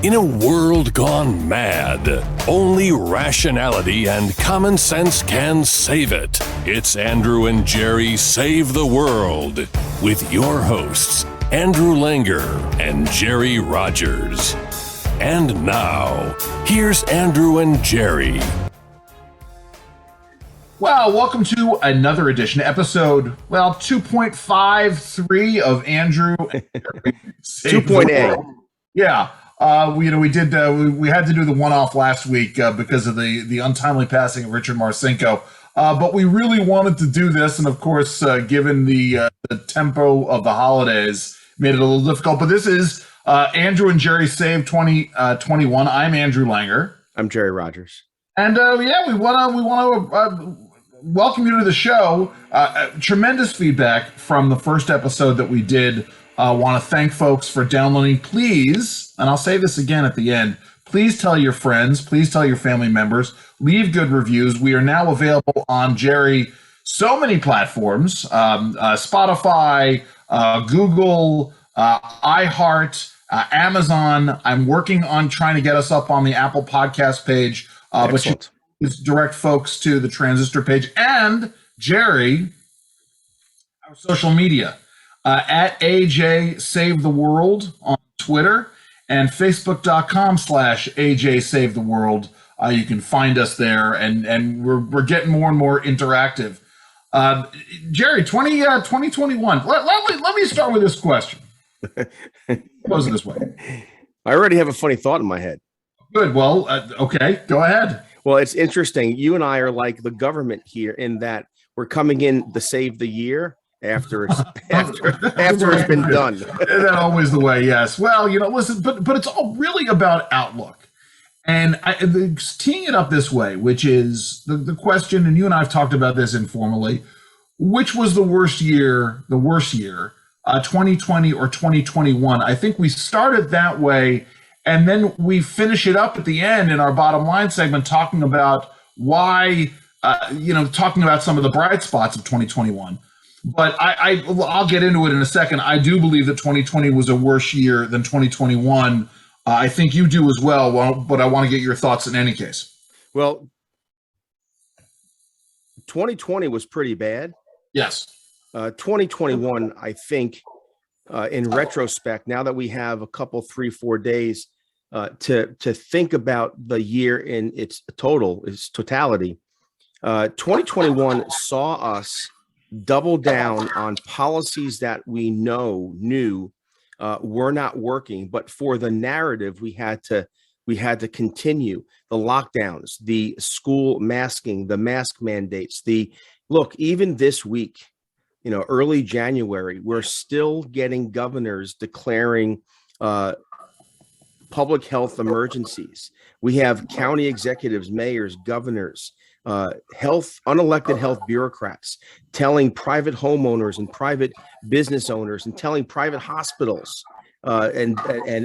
In a world gone mad, only rationality and common sense can save it. It's Andrew and Jerry Save the World with your hosts, Andrew Langer and Jerry Rogers. And now, here's Andrew and Jerry. Well, welcome to another edition, episode, 2.53 of Andrew and Jerry Save 2.8. Yeah. We had to do the one-off last week because of the untimely passing of Richard Marcinko. But we really wanted to do this, and of course, given the tempo of the holidays, made it a little difficult. But this is Andrew and Jerry Save 2021. I'm Andrew Langer. I'm Jerry Rogers. And we want to welcome you to the show. Tremendous feedback from the first episode that we did. Want to thank folks for downloading. Please, and I'll say this again at the end, please tell your friends, please tell your family members, leave good reviews. We are now available on, Jerry, so many platforms, Spotify, Google, iHeart, Amazon. I'm working on trying to get us up on the Apple podcast page, but you direct folks to the Transistor page. And, Jerry, our social media. At AJ Save the World on Twitter and Facebook.com/AJ Save the World. You can find us there, and we're getting more and more interactive. Jerry, 2021. Let me start with this question. Pose it this way. I already have a funny thought in my head. Good. Well, okay, go ahead. Well, it's interesting. You and I are like the government here in that we're coming in to save the year. After it's been done. That's always the way, yes. Well, listen, but it's all really about outlook. And teeing it up this way, which is the question, and you and I have talked about this informally, which was the worst year, 2020 or 2021? I think we started that way, and then we finish it up at the end in our bottom line segment talking about why, talking about some of the bright spots of 2021. But I'll get into it in a second. I do believe that 2020 was a worse year than 2021. I think you do as well, but I want to get your thoughts in any case. Well, 2020 was pretty bad. Yes. 2021, I think, in retrospect, now that we have a couple, 3-4 days to think about the year in its totality, 2021 saw us double down on policies that we knew were not working, but for the narrative we had to continue the lockdowns, the school masking, the mask mandates. Even this week, early January, we're still getting governors declaring public health emergencies. We have county executives, mayors, governors, unelected health bureaucrats telling private homeowners and private business owners and telling private hospitals and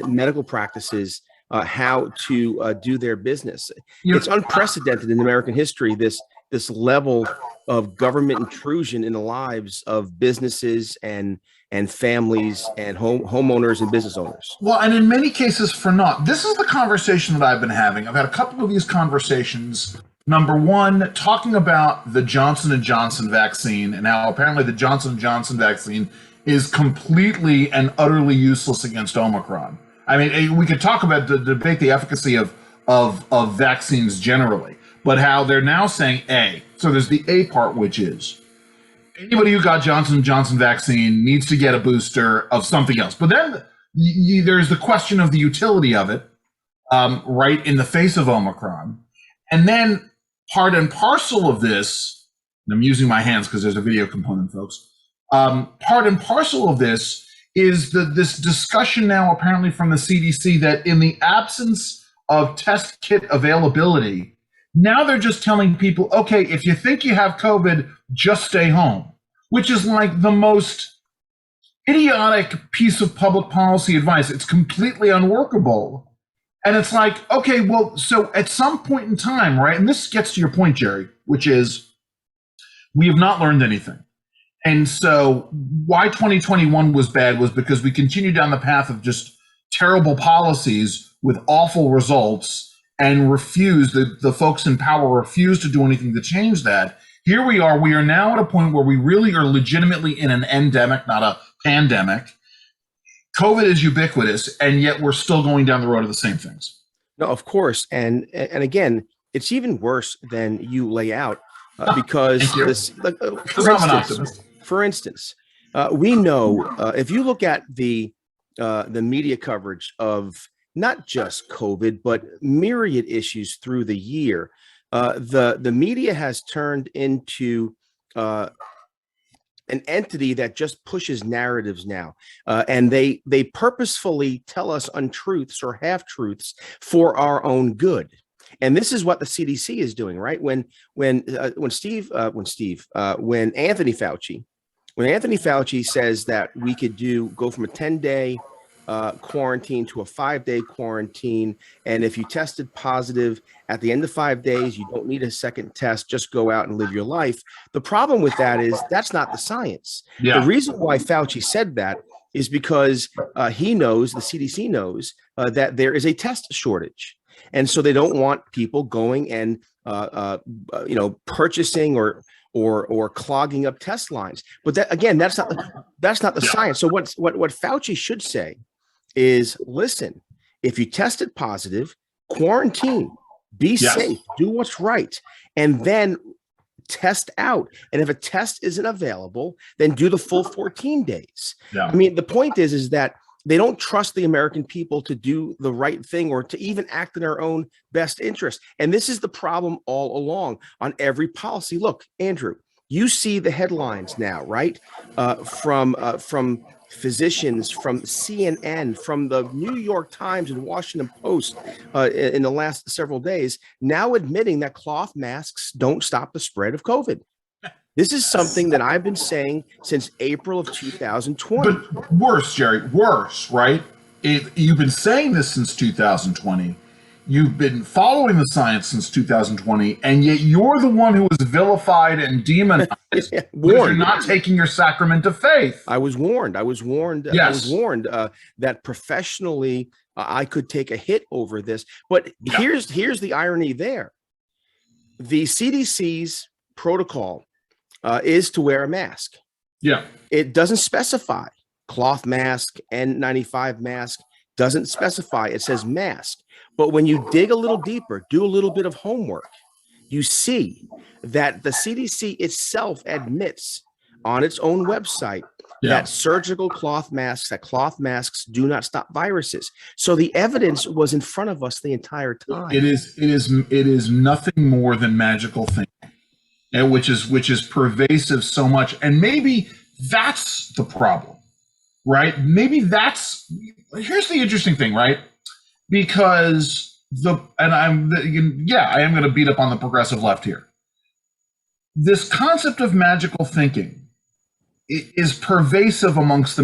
medical practices how to do their business. It's unprecedented in American history, this level of government intrusion in the lives of businesses and families and homeowners and business owners. Well, and in many cases for naught. This is the conversation that I've been having. I've had a couple of these conversations. Number one, talking about the Johnson & Johnson vaccine and how apparently the Johnson & Johnson vaccine is completely and utterly useless against Omicron. I mean, we could talk about debate the efficacy of vaccines generally, but how they're now saying A. So there's the A part, which is anybody who got Johnson & Johnson vaccine needs to get a booster of something else. But then there's the question of the utility of it, right in the face of Omicron. And then part and parcel of this, and I'm using my hands because there's a video component, folks. Part and parcel of this is this discussion now apparently from the CDC that in the absence of test kit availability, now they're just telling people, okay, if you think you have COVID, just stay home, which is like the most idiotic piece of public policy advice. It's completely unworkable. And it's like, okay, well, so at some point in time, right, and this gets to your point, Jerry, which is we have not learned anything. And so why 2021 was bad was because we continued down the path of just terrible policies with awful results and refuse, the folks in power refuse to do anything to change that. Here we are now at a point where we really are legitimately in an endemic, not a pandemic. COVID is ubiquitous, and yet we're still going down the road of the same things. No, of course. And again, it's even worse than you lay out because this, for instance, we know if you look at the media coverage of not just COVID, but myriad issues through the year, the media has turned into an entity that just pushes narratives now, and they purposefully tell us untruths or half truths for our own good. And this is what the CDC is doing, right? When Anthony Fauci says that we could go from a 10-day quarantine to a 5-day quarantine, and if you tested positive at the end of 5 days, you don't need a second test, just go out and live your life. The problem with that is that's not the science. The reason why Fauci said that is because he knows, the CDC knows, that there is a test shortage. And so they don't want people going and purchasing or clogging up test lines. But that, again, that's not the science. So what Fauci should say is, listen, if you tested positive, quarantine, be safe, do what's right, and then test out. And if a test isn't available, then do the full 14 days. I mean, the point is that they don't trust the American people to do the right thing or to even act in their own best interest. And this is the problem all along on every policy. Look, Andrew, you see the headlines now, right? From physicians, from CNN, from the New York Times and Washington Post in the last several days, now admitting that cloth masks don't stop the spread of COVID. This is something that I've been saying since April of 2020. But worse, Jerry, worse, right? You've been saying this since 2020. You've been following the science since 2020, and yet you're the one who was vilified and demonized because you're not taking your sacrament of faith. I was warned. Yes. I was warned that professionally I could take a hit over this. But here's the irony there. The CDC's protocol is to wear a mask. It doesn't specify cloth mask, N95 mask, doesn't specify. It says mask. But when you dig a little deeper, do a little bit of homework, you see that the CDC itself admits on its own website that surgical cloth masks do not stop viruses. So the evidence was in front of us the entire time. It is nothing more than magical thinking. And which is pervasive so much. And maybe that's the problem, right? Here's the interesting thing, right? Because I am going to beat up on the progressive left here. This concept of magical thinking is pervasive amongst the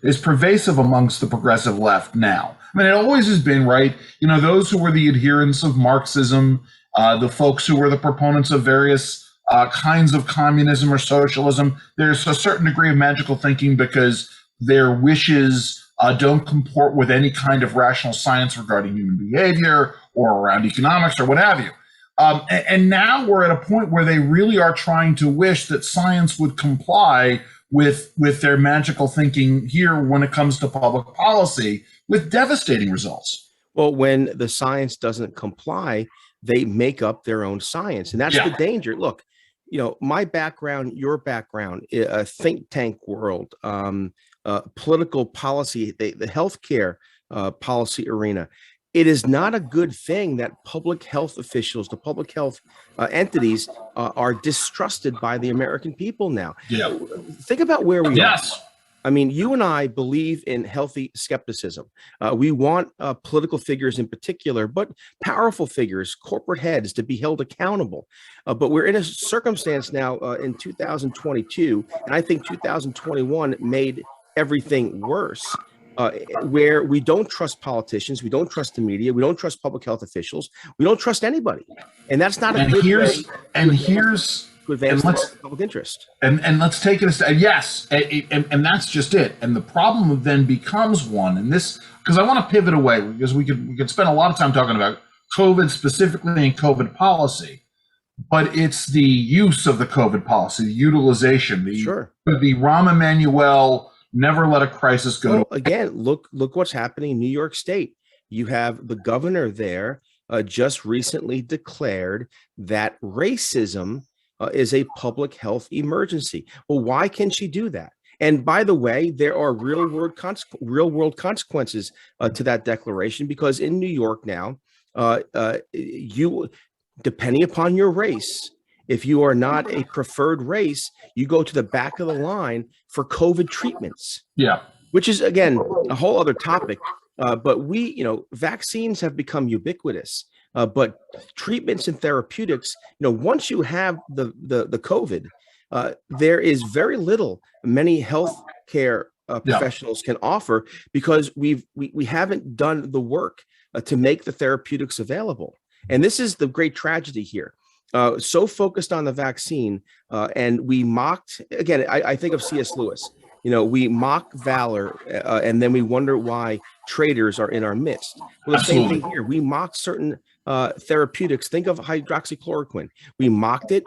is pervasive amongst the progressive left now. I mean, it always has been, right? Those who were the adherents of Marxism, the folks who were the proponents of various kinds of communism or socialism, there's a certain degree of magical thinking because their wishes don't comport with any kind of rational science regarding human behavior or around economics or what have you. And now we're at a point where they really are trying to wish that science would comply with their magical thinking here when it comes to public policy, with devastating results. Well, when the science doesn't comply, they make up their own science. And that's the danger. Look, my background, your background, a think tank world, political policy, the healthcare policy arena. It is not a good thing that public health officials, the public health entities are distrusted by the American people now. Think about where we are. I mean, you and I believe in healthy skepticism. We want political figures in particular, but powerful figures, corporate heads, to be held accountable. But we're in a circumstance now in 2022, and I think 2021 made everything worse, where we don't trust politicians, we don't trust the media, we don't trust public health officials, we don't trust anybody, and that's not a good way. And here's to advance let's the public interest. and let's take it a step. Yes, and that's just it. And the problem then becomes one, and this, because I want to pivot away, because we could spend a lot of time talking about COVID specifically and COVID policy, but it's the use of the COVID policy, the utilization, the Rahm Emanuel, never let a crisis go. Well, again, look what's happening in New York State. You have the governor there just recently declared that racism is a public health emergency. Well, why can she do that? And by the way, there are real world consequences to that declaration, because in New York now, you, depending upon your race, if you are not a preferred race, you go to the back of the line for COVID treatments. Yeah. Which is, again, a whole other topic. But vaccines have become ubiquitous. But treatments and therapeutics, once you have the COVID, there is very little many health care professionals can offer, because we haven't done the work to make the therapeutics available. And this is the great tragedy here. So focused on the vaccine, and we mocked, again, I think of C.S. Lewis. We mock valor, and then we wonder why traitors are in our midst. Well, the same thing here. We mock certain therapeutics. Think of hydroxychloroquine. We mocked it.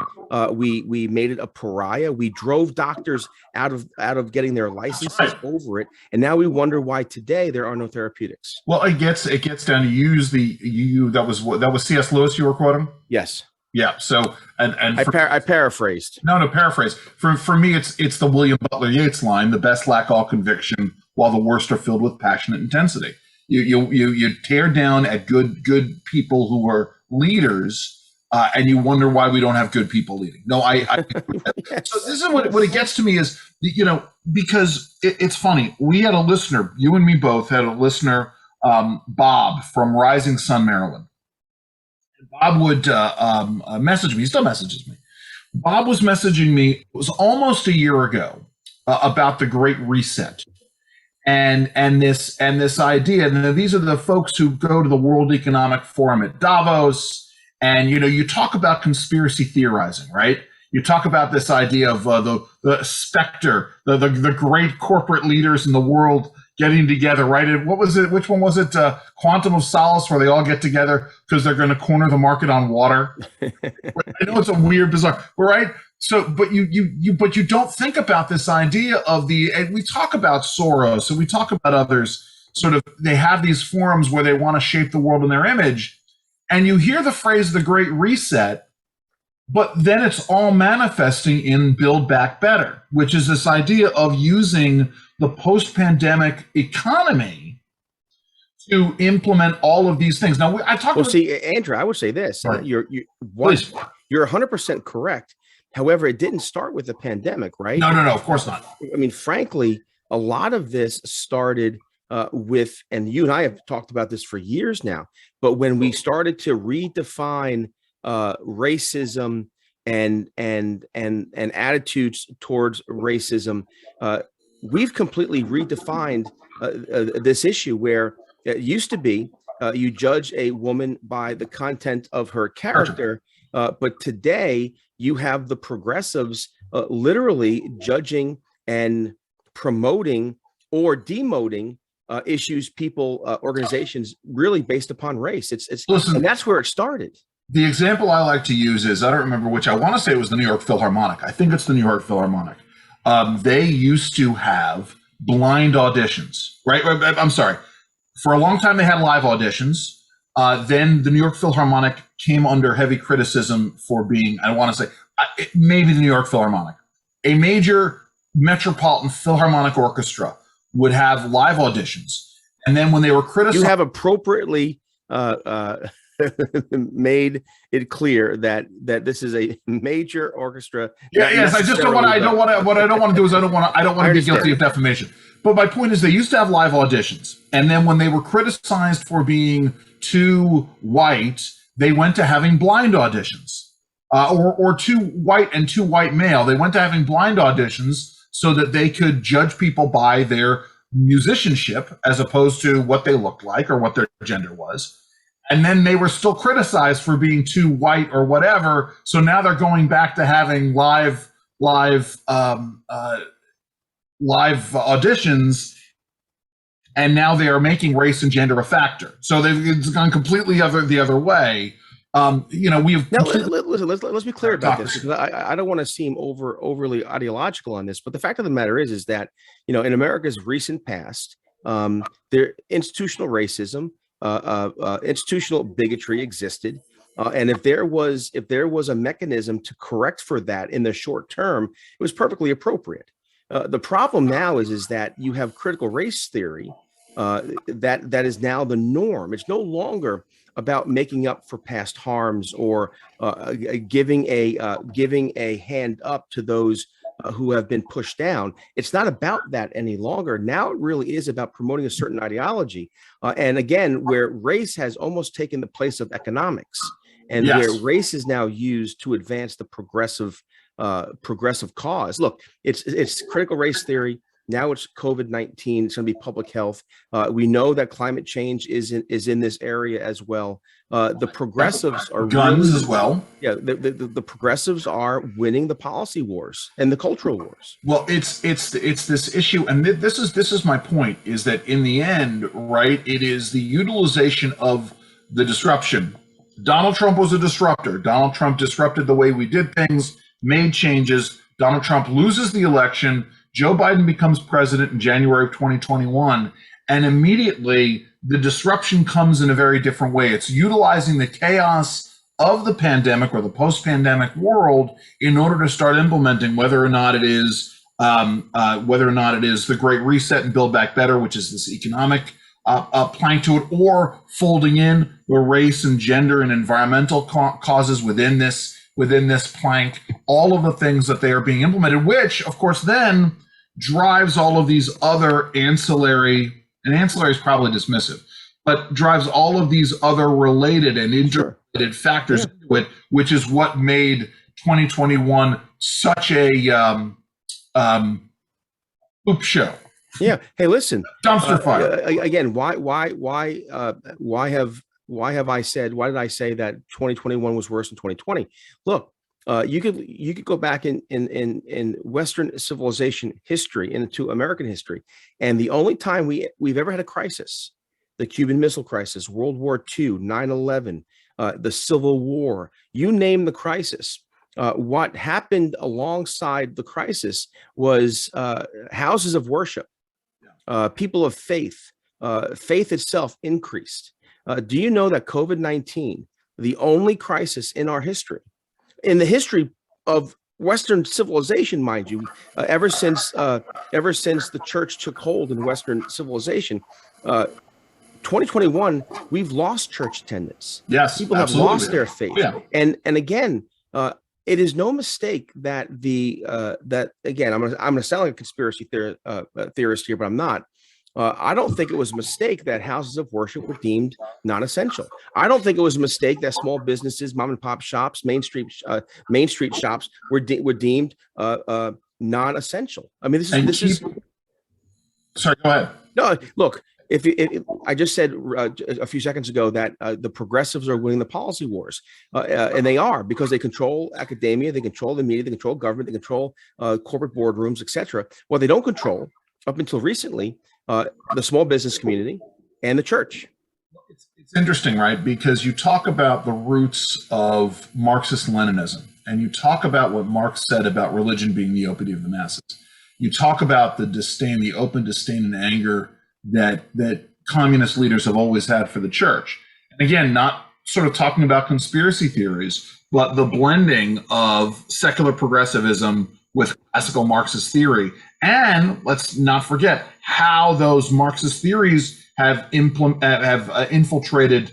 We made it a pariah. We drove doctors out of getting their licenses over it, and now we wonder why today there are no therapeutics. Well, it gets down to that was C.S. Lewis you were quoting? Yes. Yeah. So and I paraphrased. No, paraphrase. For me, it's the William Butler Yeats line: "The best lack all conviction, while the worst are filled with passionate intensity." You tear down at good people who are leaders, and you wonder why we don't have good people leading. No, I So this is what it gets to me is, because it's funny. We had a listener, you and me both had a listener, Bob from Rising Sun, Maryland. Bob would message me. He still messages me. Bob was messaging me, it was almost a year ago, about the Great Reset. And this idea, and these are the folks who go to the World Economic Forum at Davos, and you talk about conspiracy theorizing, right? You talk about this idea of the specter, the great corporate leaders in the world getting together, right? And what was it? Which one was it? Quantum of Solace, where they all get together because they're going to corner the market on water. I know it's a weird, bizarre, right? So, but you don't think about this idea of and we talk about Soros and we talk about others, sort of, they have these forums where they want to shape the world in their image, and you hear the phrase "the Great Reset," but then it's all manifesting in Build Back Better, which is this idea of using the post-pandemic economy to implement all of these things. Now, see, Andrew, I would say this: right. You're 100% correct. However, it didn't start with the pandemic, right? No, of course not. I mean, frankly, a lot of this started with, and you and I have talked about this for years now, but when we started to redefine racism and attitudes towards racism, we've completely redefined this issue, where it used to be you judge a woman by the content of her character, but today you have the progressives literally judging and promoting or demoting issues, people, organizations, really based upon race. Listen, and that's where it started. The example I like to use is, I don't remember which, I want to say it was the New York Philharmonic. I think it's the New York Philharmonic. They used to have blind auditions, right? I'm sorry. For a long time, they had live auditions. Then the New York Philharmonic came under heavy criticism for being, I want to say, maybe the New York Philharmonic. A major metropolitan philharmonic orchestra would have live auditions. And then when they were criticized... You have appropriately made it clear that this is a major orchestra. Yes, I just don't want to. What I don't want to do is I don't want to be guilty of defamation. But my point is, they used to have live auditions, and then when they were criticized for being too white, they went to having blind auditions, or too white and too white male. They went to having blind auditions so that they could judge people by their musicianship as opposed to what they looked like or what their gender was. and then they were still criticized for being too white or whatever. So now they're going back to having live auditions, and now they are making race and gender a factor. So it's gone completely the other way. We have now. Let's be clear about this, because I don't want to seem overly ideological on this, but the fact of the matter is that in America's recent past, there institutional racism, institutional bigotry existed, and if there was a mechanism to correct for that in the short term, it was perfectly appropriate. The problem now is that you have critical race theory that is now the norm. It's no longer about making up for past harms or giving a hand up to those who have been pushed down. It's not about that any longer. Now it really is about promoting a certain ideology. And again, where race has almost taken the place of economics, and where race is now used to advance the progressive cause. Look, it's critical race theory. Now it's COVID-19. It's going to be public health. We know that climate change is in this area as well. The progressives are guns as well. Yeah, the progressives are winning the policy wars and the cultural wars. Well, it's this issue, and this is my point: is that in the end, right? It is the utilization of the disruption. Donald Trump was a disruptor. Donald Trump disrupted the way we did things, made changes. Donald Trump loses the election. Joe Biden becomes president in January of 2021, and immediately the disruption comes in a very different way. It's utilizing the chaos of the pandemic or the post-pandemic world in order to start implementing whether or not it is the Great Reset and Build Back Better, which is this economic plank to it, or folding in the race and gender and environmental causes within this plank, all of the things that they are being implemented, which of course then drives all of these other ancillary, and ancillary is probably dismissive, but drives all of these other related and interrelated factors into it, which is what made 2021 such a poop show. Yeah. Hey, listen, dumpster fire. Again, why did I say that 2021 was worse than 2020? Look, you could go back in Western civilization history into American history, and the only time we've ever had a crisis, the Cuban Missile Crisis, World War II, 9/11, the Civil War, you name the crisis. What happened alongside the crisis was houses of worship, people of faith. Faith itself increased. Do you know that COVID-19, the only crisis in our history, in the history of Western civilization, mind you, ever since the church took hold in Western civilization, 2021, we've lost church attendance. Yes, people have lost their faith. Yeah. And again, it is no mistake that that again, I'm gonna sound like a conspiracy theorist here, but I'm not. I don't think it was a mistake that houses of worship were deemed non-essential. I don't think it was a mistake that small businesses, mom and pop shops, Main Street shops were deemed non-essential. I mean, this is. Sorry, go ahead. No, look. If I just said a few seconds ago that the progressives are winning the policy wars, and they are, because they control academia, they control the media, they control government, they control corporate boardrooms, etc. What they don't control, up until recently, the small business community and the church. It's interesting, right? Because you talk about the roots of Marxist-Leninism, and you talk about what Marx said about religion being the opiate of the masses. You talk about the disdain, the open disdain and anger that communist leaders have always had for the church. And again, not sort of talking about conspiracy theories, but the blending of secular progressivism with classical Marxist theory. And let's not forget how those Marxist theories have infiltrated,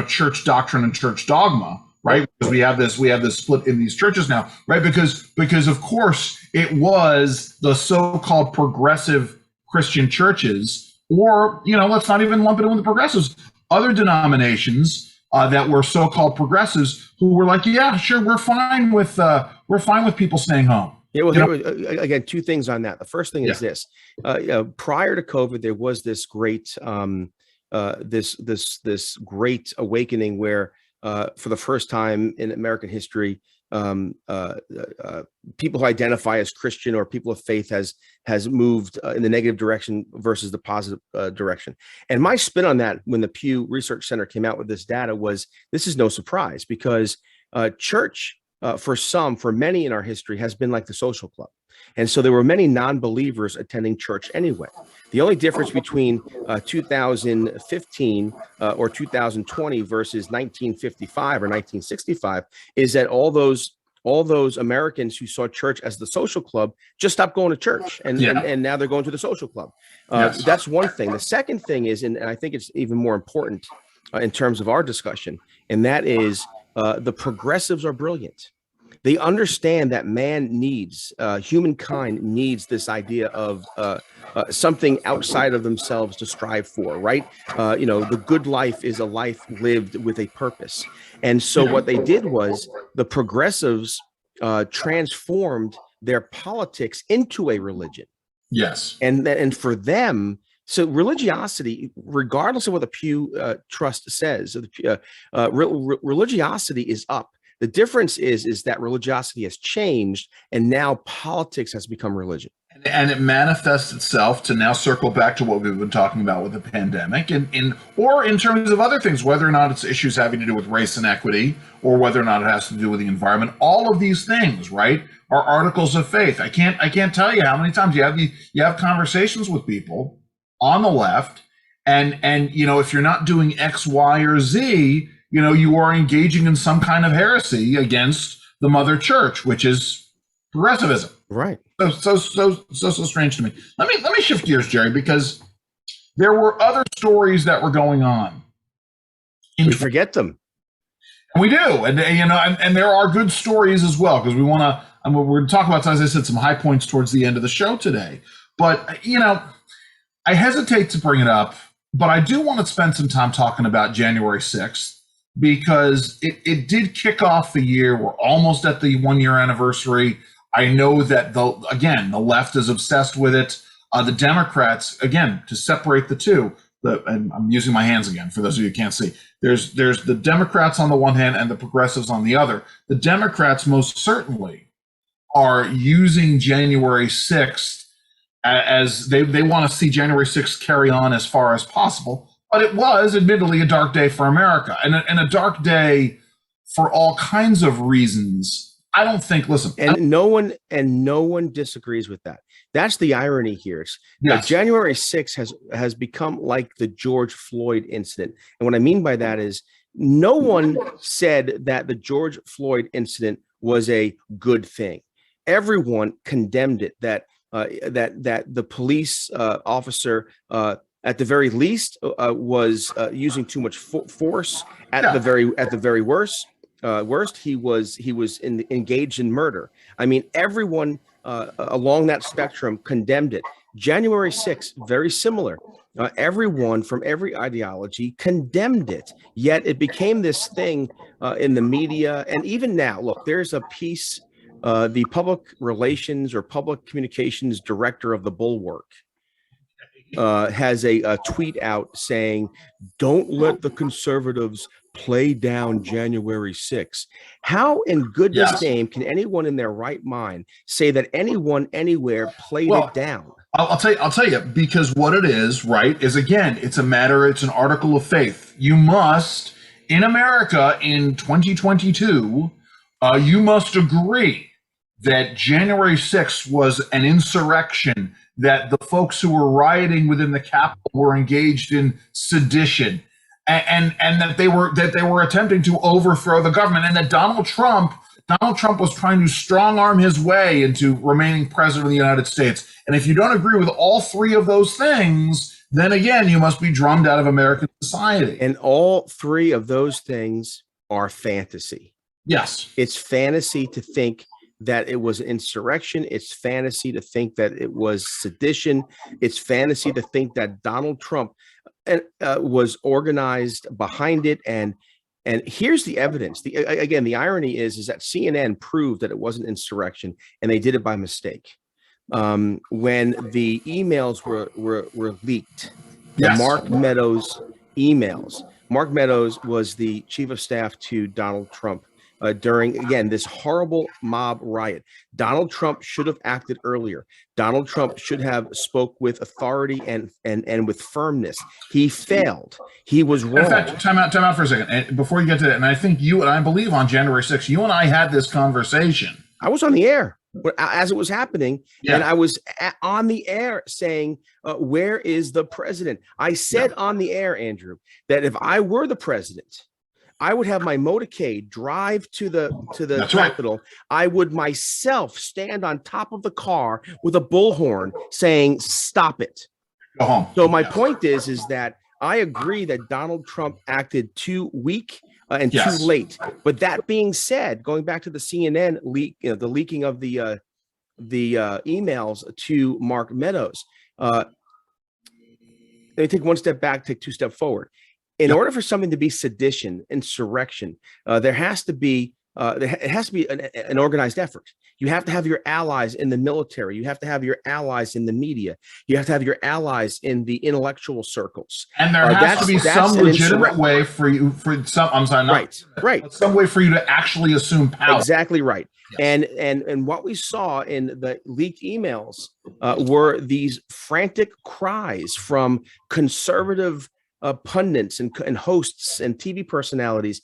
church doctrine and church dogma, right? Because we have this split in these churches now, right? Because of course it was the so-called progressive Christian churches, or let's not even lump it in with the progressives, other denominations that were so-called progressives who were like, yeah, sure, we're fine with people staying home. Yeah, well, again, two things on that. The first thing is this: prior to COVID, there was this great this great awakening where for the first time in American history, people who identify as Christian or people of faith has moved in the negative direction versus the positive direction. And my spin on that, when the Pew Research Center came out with this data, was this is no surprise, because church for many in our history has been like the social club. And so there were many non-believers attending church anyway. The only difference between 2015 or 2020 versus 1955 or 1965 is that all those Americans who saw church as the social club just stopped going to church, and now they're going to the social club. Yes. That's one thing. The second thing is, and I think it's even more important in terms of our discussion, and that is the progressives are brilliant. They understand that man needs, humankind needs this idea of something outside of themselves to strive for, right? The good life is a life lived with a purpose. And so what they did was the progressives transformed their politics into a religion. Yes. And for them, so religiosity, regardless of what the Pew Trust says, religiosity is up. The difference is that religiosity has changed, and now politics has become religion. And it manifests itself, to now circle back to what we've been talking about with the pandemic, or in terms of other things, whether or not it's issues having to do with race and equity, or whether or not it has to do with the environment. All of these things, right, are articles of faith. I can't tell you how many times you have conversations with people on the left, and if you're not doing X, Y, or Z, you are engaging in some kind of heresy against the mother church, which is progressivism. Right. So strange to me. Let me shift gears, Jerry, because there were other stories that were going on. We forget them. We do, and there are good stories as well, because we're going to talk about, as I said, some high points towards the end of the show today. But I hesitate to bring it up, but I do want to spend some time talking about January 6th. Because it did kick off the year. We're almost at the 1-year anniversary. I know that the left is obsessed with it. The Democrats, again, to separate the two, and I'm using my hands again for those of you who can't see. There's the Democrats on the one hand and the progressives on the other. The Democrats most certainly are using January 6th as they want to see January 6th carry on as far as possible. But it was admittedly a dark day for America, and a dark day for all kinds of reasons. I don't think. Listen, and no one disagrees with that. That's the irony here. Yes. January 6th has become like the George Floyd incident, and what I mean by that is no one said that the George Floyd incident was a good thing. Everyone condemned it. That the police officer. At the very least, was using too much force. At the very worst, he was engaged in murder. I mean, everyone along that spectrum condemned it. January 6th, very similar. Everyone from every ideology condemned it. Yet it became this thing in the media, and even now. Look, there's a piece. The public relations or public communications director of the Bulwark has a tweet out saying, "Don't let the conservatives play down January 6th." How in goodness name can anyone in their right mind say that anyone anywhere played it down? I'll tell you, because what it is, right, is, again, it's an article of faith. You must, in America in 2022, you must agree that January 6th was an insurrection, that the folks who were rioting within the Capitol were engaged in sedition, and that they were attempting to overthrow the government, and that Donald Trump was trying to strong arm his way into remaining president of the United States. And if you don't agree with all three of those things, then again, you must be drummed out of American society. And all three of those things are fantasy. Yes. It's fantasy to think that it was an insurrection. It's fantasy to think that it was sedition. It's fantasy to think that Donald Trump was organized behind it. And here's the evidence. The irony is that CNN proved that it wasn't insurrection, and they did it by mistake. When the emails were leaked, yes. Mark Meadows emails. Mark Meadows was the chief of staff to Donald Trump during, again, this horrible mob riot. Donald Trump should have acted earlier. Donald Trump should have spoke with authority and with firmness. He failed. He was wrong. In fact, time out for a second. And before you get to that, and I think you and I believe on January 6th, you and I had this conversation. I was on the air as it was happening, and I was on the air saying, where is the president? I said on the air, Andrew, that if I were the president, I would have my motorcade drive to the Capitol. Right. I would myself stand on top of the car with a bullhorn saying, stop it. Go home. So my point is that I agree that Donald Trump acted too weak and too late. But that being said, going back to the CNN leak, the leaking of the emails to Mark Meadows, let me take one step back, take two steps forward. In order for something to be sedition, insurrection, there has to be an organized effort. You have to have your allies in the military. You have to have your allies in the media. You have to have your allies in the intellectual circles. And there has to be some legitimate way for you, some way for you to actually assume power. Exactly right. Yes. And what we saw in the leaked emails were these frantic cries from conservative pundits and hosts and TV personalities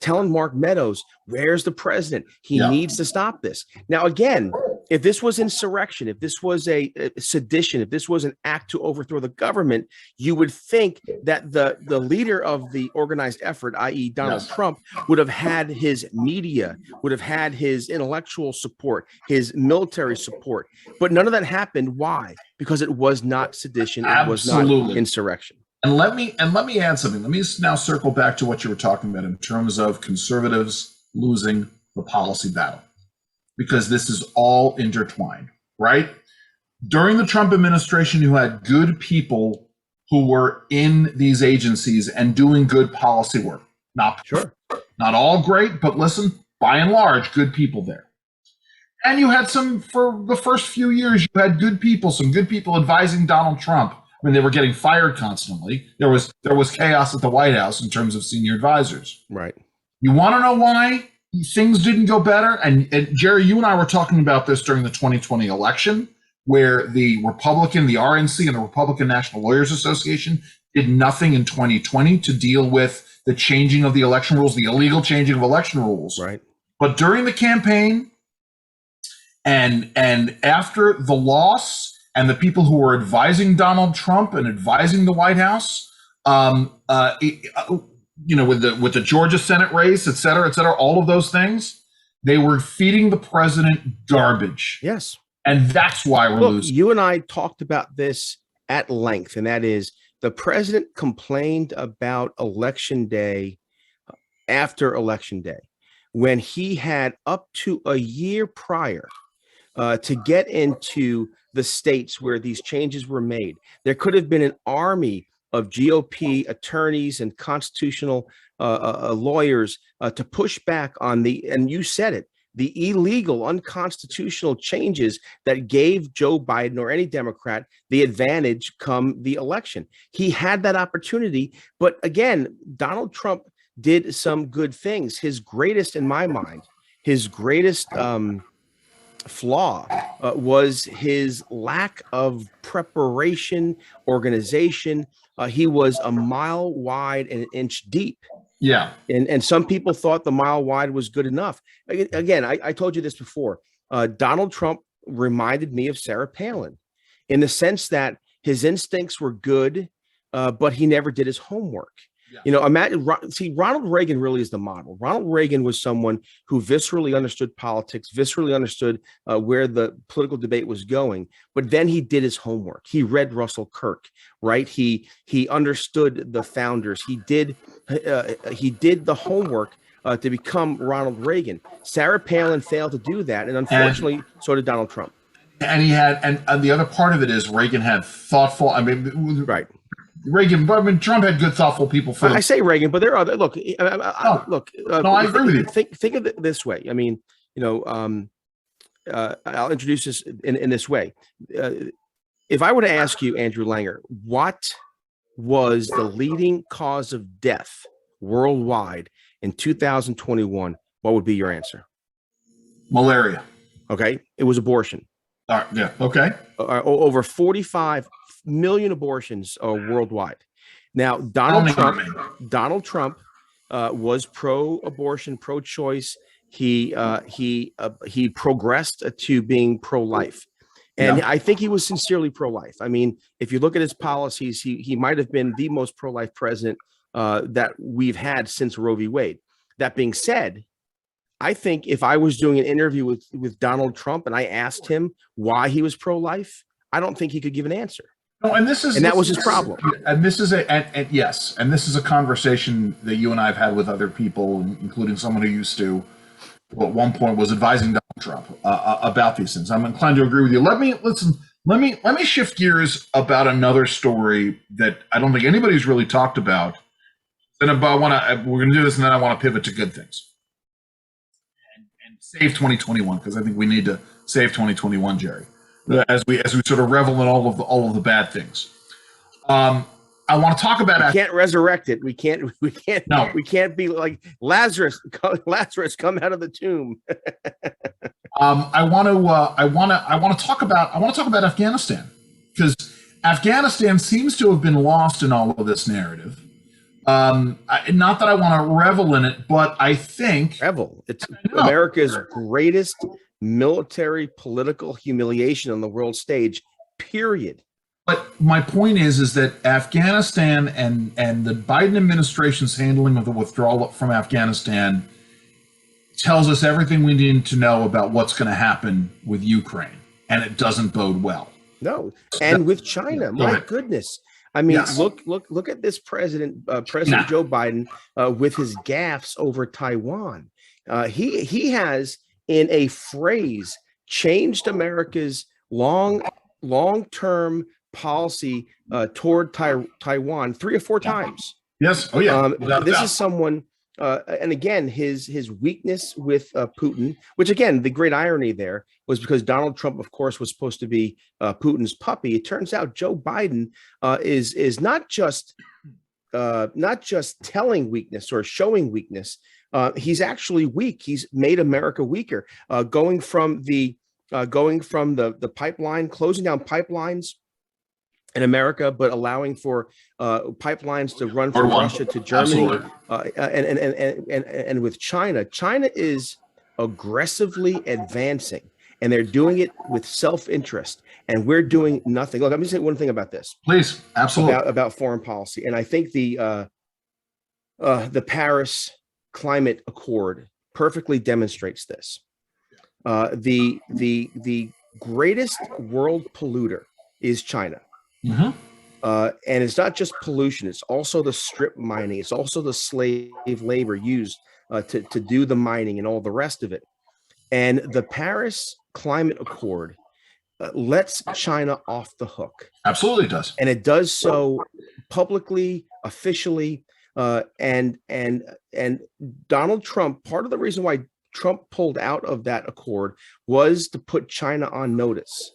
telling Mark Meadows, where's the president? He needs to stop this. Now, again, if this was insurrection, if this was a sedition, if this was an act to overthrow the government, you would think that the leader of the organized effort, i.e. Donald Trump, would have had his media, would have had his intellectual support, his military support. But none of that happened. Why? Because it was not sedition. It was not insurrection. And let me add something. Let me now circle back to what you were talking about in terms of conservatives losing the policy battle, because this is all intertwined, right? During the Trump administration, you had good people who were in these agencies and doing good policy work. Not all great, but listen, by and large, good people there. And you had for the first few years, you had some good people advising Donald Trump. I mean, they were getting fired constantly. There was chaos at the White House in terms of senior advisors. Right. You want to know why things didn't go better? And Jerry, you and I were talking about this during the 2020 election, where the RNC, and the Republican National Lawyers Association did nothing in 2020 to deal with the changing of the election rules, the illegal changing of election rules. Right. But during the campaign and after the loss, and the people who were advising Donald Trump and advising the White House, with the Georgia Senate race, et cetera, all of those things, they were feeding the president garbage. Yes. And that's why we're losing. You and I talked about this at length, and that is the president complained about Election Day after Election Day, when he had up to a year prior to get into the states where these changes were made. There could have been an army of GOP attorneys and constitutional lawyers to push back on and you said it, the illegal, unconstitutional changes that gave Joe Biden or any Democrat the advantage come the election. He had that opportunity. But again, Donald Trump did some good things. His greatest, in my mind, flaw was his lack of preparation, organization. He was a mile wide and an inch deep. Yeah. And some people thought the mile wide was good enough. Again, I told you this before. Donald Trump reminded me of Sarah Palin in the sense that his instincts were good, but he never did his homework. Yeah. Ronald Reagan really is the model. Ronald Reagan was someone who viscerally understood politics, viscerally understood where the political debate was going. But then he did his homework. He read Russell Kirk, right? He understood the founders. He did the homework to become Ronald Reagan. Sarah Palin failed to do that, and unfortunately, so did Donald Trump. And and the other part of it is Reagan had thoughtful. Right. Reagan, but Trump had good, thoughtful people. I say Reagan, but there are other. Look, I agree with you. Think of it this way. I mean, I'll introduce this in this way. If I were to ask you, Andrew Langer, what was the leading cause of death worldwide in 2021, what would be your answer? Malaria. Okay, it was abortion. Yeah. Okay. Over 45 million abortions worldwide. Now, Donald Trump was pro-abortion, pro-choice. He progressed to being pro-life. And I think he was sincerely pro-life. I mean, if you look at his policies, he might have been the most pro-life president that we've had since Roe v. Wade. That being said, I think if I was doing an interview with Donald Trump and I asked him why he was pro-life, I don't think he could give an answer. No, and that was his problem. And this is this is a conversation that you and I have had with other people, including someone who used to, at one point, was advising Donald Trump about these things. I'm inclined to agree with you. Let me shift gears about another story that I don't think anybody's really talked about. Then we're going to do this, and then I want to pivot to good things and save 2021, because I think we need to save 2021, Jerry, as we sort of revel in all of the bad things. I want to talk about. We can't resurrect it. We can't. No. We can't be like Lazarus. Lazarus, come out of the tomb. I want to talk about Afghanistan, because Afghanistan seems to have been lost in all of this narrative. Not that I want to revel in it, but I think it's America's greatest military political humiliation on the world stage. Period. But my point is that Afghanistan and the Biden administration's handling of the withdrawal from Afghanistan tells us everything we need to know about what's going to happen with Ukraine, and it doesn't bode well. No, and with China, my goodness. I mean, look at this President Joe Biden with his gaffes over Taiwan. He has, in a phrase, changed America's long-term policy toward Taiwan 3 or 4 times. Yes. Oh yeah. This is someone, and again, his weakness with Putin, which again, the great irony there was because Donald Trump, of course, was supposed to be Putin's puppy. It turns out Joe Biden is not just telling weakness or showing weakness. He's actually weak. He's made America weaker, going from the pipeline, closing down pipelines in America, but allowing for pipelines to run from Russia to Germany, and with China. China is aggressively advancing, and they're doing it with self-interest, and we're doing nothing. Look, let me say one thing about this, please. Absolutely. About foreign policy, and I think the Paris Climate Accord perfectly demonstrates this. The greatest world polluter is China. Mm-hmm. And it's not just pollution, it's also the strip mining, it's also the slave labor used to do the mining and all the rest of it. And the Paris Climate Accord lets China off the hook. Absolutely does. And it does so publicly, officially, and Donald Trump, part of the reason why Trump pulled out of that accord was to put China on notice.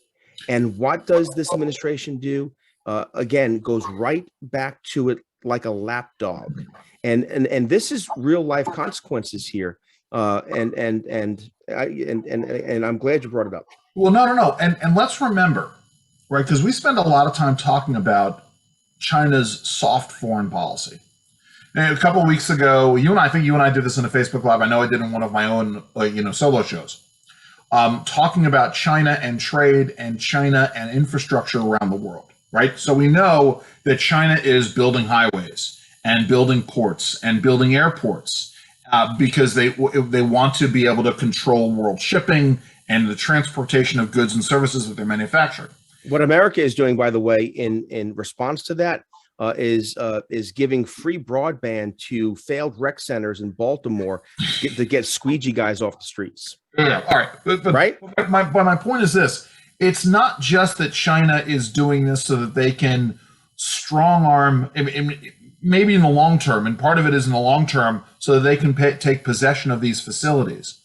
And what does this administration do? Again, goes right back to it like a lapdog. And this is real life consequences here. And I'm glad you brought it up. Well, no. And let's remember, right? Because we spend a lot of time talking about China's soft foreign policy. And a couple of weeks ago, I think you and I did this in a Facebook Live. I know I did in one of my own, solo shows. Talking about China and trade and China and infrastructure around the world, right? So we know that China is building highways and building ports and building airports because they want to be able to control world shipping and the transportation of goods and services that they're manufacturing. What America is doing, by the way, in response to that, is giving free broadband to failed rec centers in Baltimore to get squeegee guys off the streets. Yeah, all right. But right? My point is this. It's not just that China is doing this so that they can strong arm, maybe in the long term, and part of it is in the long term, so that they can take possession of these facilities.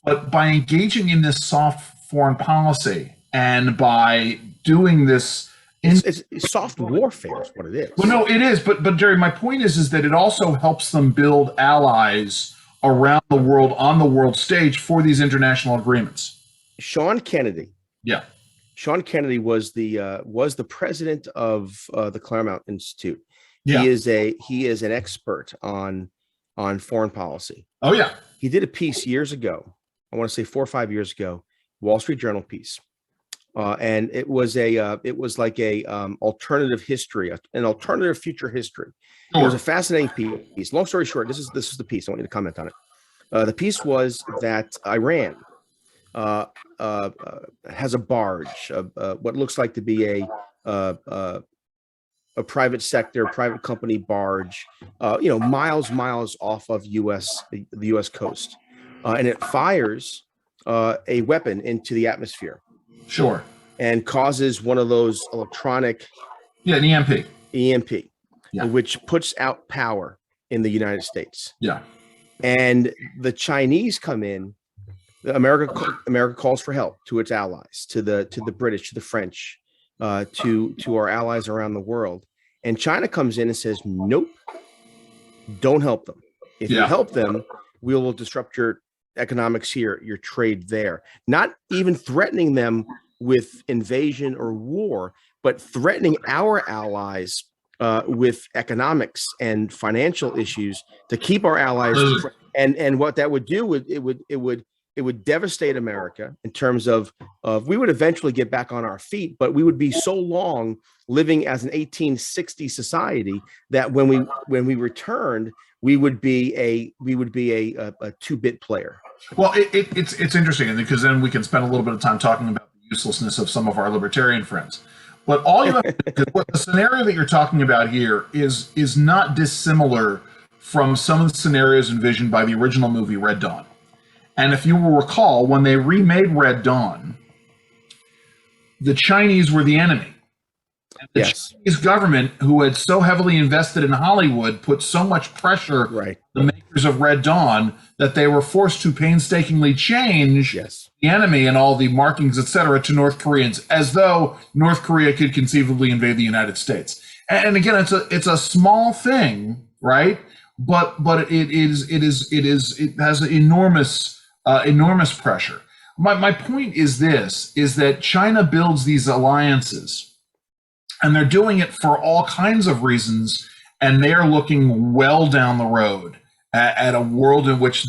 But by engaging in this soft foreign policy and by doing this It's soft warfare is what it is. Well, no, it is. But Jerry, my point is that it also helps them build allies around the world on the world stage for these international agreements. Sean Kennedy. Yeah. Sean Kennedy was the president of the Claremont Institute. Yeah. He is an expert on foreign policy. Oh yeah. He did a piece years ago. I want to say 4 or 5 years ago, Wall Street Journal piece, and it was like a alternative history, an alternative future history. It was a fascinating piece. Long story short, this is the piece. I want you to comment on it. The piece was that Iran has a barge, what looks like to be a private sector, private company barge, miles off of the U.S. coast, and it fires a weapon into the atmosphere. Sure. And causes one of those electronic, an EMP, which puts out power in the United States. Yeah. And the Chinese come in. America calls for help to its allies, to the British, to the French, to our allies around the world. And China comes in and says, nope, don't help them. If you help them, we will disrupt your economics here, your trade there. Not even threatening them with invasion or war, but threatening our allies with economics and financial issues to keep our allies. And what that would do it would devastate America in terms of we would eventually get back on our feet, but we would be so long living as an 1860 society that when we returned, we would be a 2-bit player. Well, it's interesting because then we can spend a little bit of time talking about the uselessness of some of our libertarian friends. But all you have what the scenario that you're talking about here is not dissimilar from some of the scenarios envisioned by the original movie Red Dawn. And if you will recall, when they remade Red Dawn, the Chinese were the enemy. And the Chinese government, who had so heavily invested in Hollywood, put so much pressure on the makers of Red Dawn that they were forced to painstakingly change the enemy and all the markings, etc., to North Koreans, as though North Korea could conceivably invade the United States. And again, it's a small thing, right? But it has enormous pressure. My point is that China builds these alliances, and they're doing it for all kinds of reasons, and they are looking well down the road at a world in which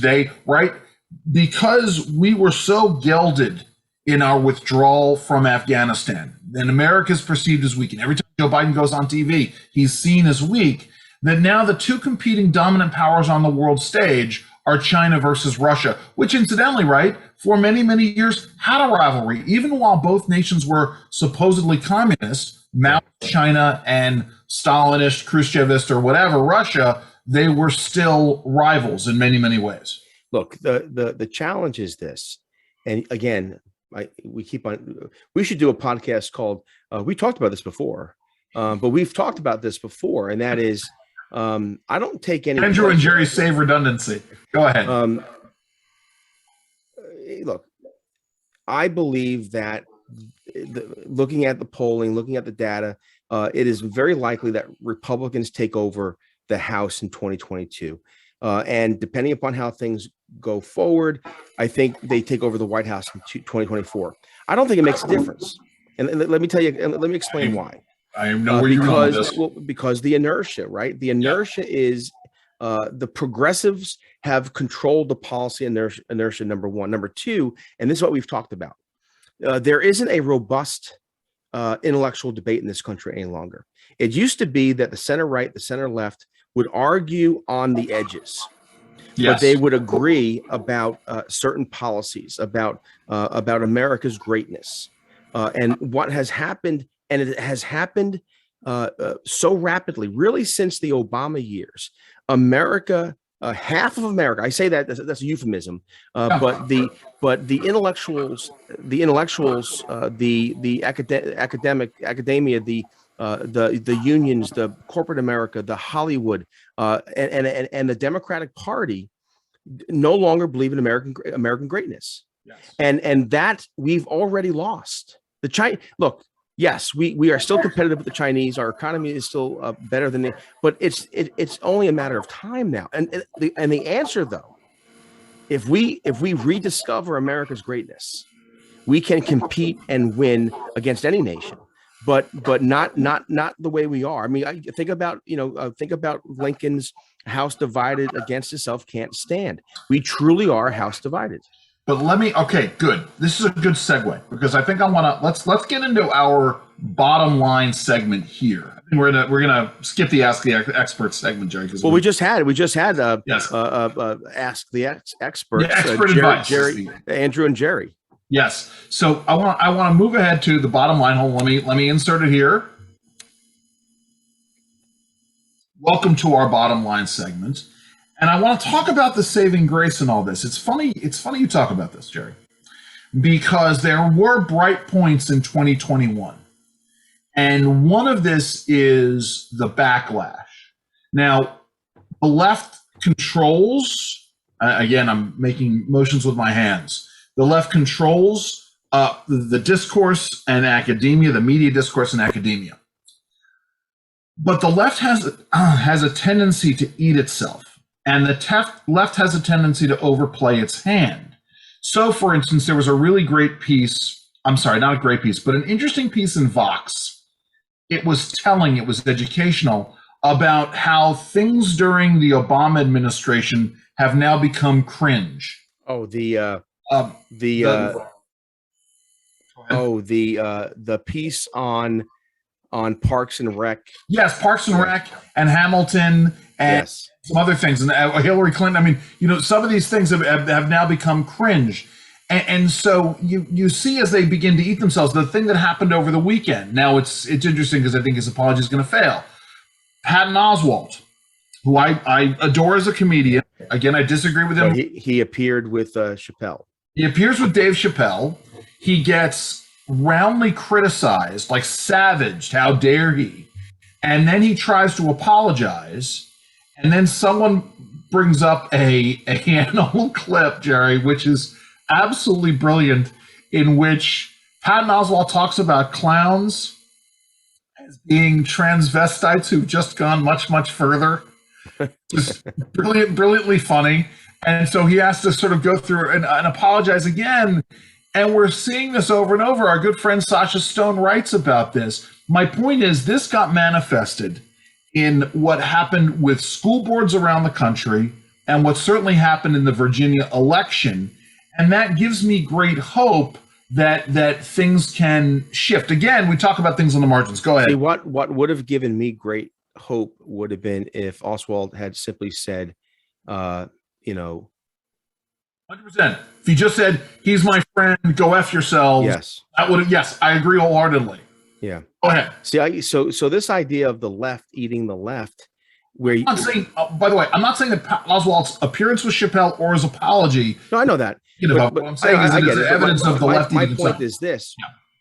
because we were so gelded in our withdrawal from Afghanistan, and America is perceived as weak, and every time Joe Biden goes on TV, he's seen as weak, that now the two competing dominant powers on the world stage are China versus Russia, which incidentally, for many, many years had a rivalry. Even while both nations were supposedly communist, Mao China and Stalinist, Khrushchevist, or whatever Russia, they were still rivals in many, many ways. Look, the challenge is this, and again, we should do a podcast called, we talked about this before, but we've talked about this before, and that is, I don't take any. Andrew and Jerry save redundancy. Go ahead. Look, I believe that looking at the polling, looking at the data, it is very likely that Republicans take over the House in 2022. And depending upon how things go forward, I think they take over the White House in 2024. I don't think it makes a difference. And let me tell you, and let me explain why. I know where you're going with this. Well, because the inertia, right? The inertia is the progressives have controlled the policy inertia, number one. Number two, and this is what we've talked about. There isn't a robust intellectual debate in this country any longer. It used to be that the center right, the center left would argue on the edges, but they would agree about certain policies, about America's greatness, and what has happened. And it has happened so rapidly, really, since the Obama years. America, half of America, I say that's a euphemism, but the intellectuals, the academia, the unions, the corporate America, the Hollywood, and the Democratic Party no longer believe in American greatness, and that we've already lost. Look. Yes, we are still competitive with the Chinese. Our economy is still better than the, but it's only a matter of time now. And the answer, though, if we rediscover America's greatness, we can compete and win against any nation, but not the way we are. I mean, I think about Lincoln's house divided against itself can't stand. We truly are a house divided. But okay, good. This is a good segue because I think I want to let's get into our bottom line segment here. I think we're gonna skip the Ask the Expert segment, Jerry. Well, we just had yes. Ask the Experts, expert advice, Jerry, Andrew, and Jerry. Yes. So I want to move ahead to the bottom line. Hold on, let me insert it here. Welcome to our bottom line segment. And I want to talk about the saving grace and all this. It's funny you talk about this, Jerry, because there were bright points in 2021. And one of this is the backlash. Now, the left controls, again, I'm making motions with my hands. The left controls the discourse and academia, the media discourse and academia. But the left has a tendency to eat itself. And the left has a tendency to overplay its hand. So, for instance, there was a really great piece, I'm sorry, not a great piece, but an interesting piece in Vox. It was telling, it was educational, about how things during the Obama administration have now become cringe. Oh, the piece on Parks and Rec. Yes, Parks and Rec and Hamilton and some other things. And Hillary Clinton, I mean, some of these things have now become cringe. And so you see as they begin to eat themselves, the thing that happened over the weekend. Now it's interesting because I think his apology is going to fail. Patton Oswalt, who I adore as a comedian. Again, I disagree with him. He appeared with Chappelle. He appears with Dave Chappelle. He gets roundly criticized, like savaged. How dare he? And then he tries to apologize. And then someone brings up an old clip, Jerry, which is absolutely brilliant, in which Patton Oswalt talks about clowns as being transvestites who've just gone much, much further. Just brilliantly funny. And so he has to sort of go through and apologize again. And we're seeing this over and over. Our good friend Sasha Stone writes about this. My point is, this got manifested in what happened with school boards around the country and what certainly happened in the Virginia election. And that gives me great hope that things can shift. Again, we talk about things on the margins. Go ahead. See, what would have given me great hope would have been if Oswald had simply said, 100%. If he just said, he's my friend, go F yourselves. Yes. That would have, yes, I agree wholeheartedly. Yeah. Go ahead. See, so this idea of the left eating the left, where I'm not saying, by the way, I'm not saying that Oswald's appearance with Chappelle or his apology. No, I know that. But what I'm saying is that it's evidence of the left eating itself. My point is this,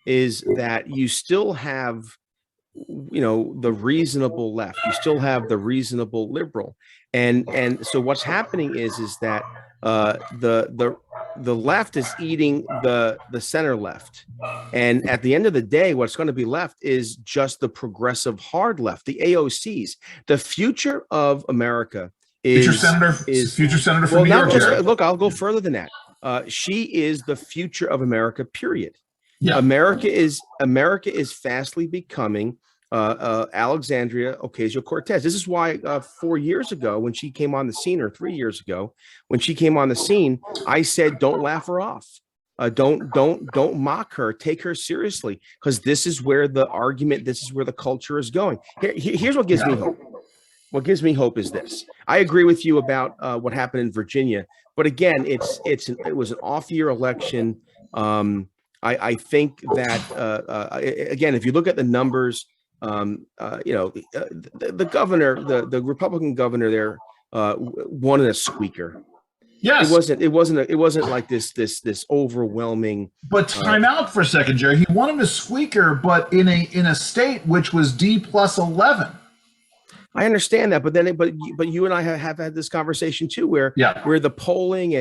is that you still have, the reasonable left. You still have the reasonable liberal. And so what's happening is that the left is eating the center left, and at the end of the day, what's going to be left is just the progressive hard left, the AOCs. The future of America is future senator from New York. Look, I'll go further than that. She is the future of America. Period. Yeah. America is fastly becoming Alexandria Ocasio-Cortez. This is why 4 years ago, when she came on the scene, or 3 years ago, when she came on the scene, I said, don't laugh her off. Don't mock her. Take her seriously, because this is where the argument, this is where the culture is going. Here's what gives me hope. What gives me hope is this. I agree with you about what happened in Virginia, but again, it was an off-year election. I think that again, if you look at the numbers, the governor, the Republican governor there, won in a squeaker. Yes, it wasn't like this overwhelming. But time out for a second, Jerry. He won in a squeaker, but in a state which was D+11. I understand that, but you and I have had this conversation too, where the polling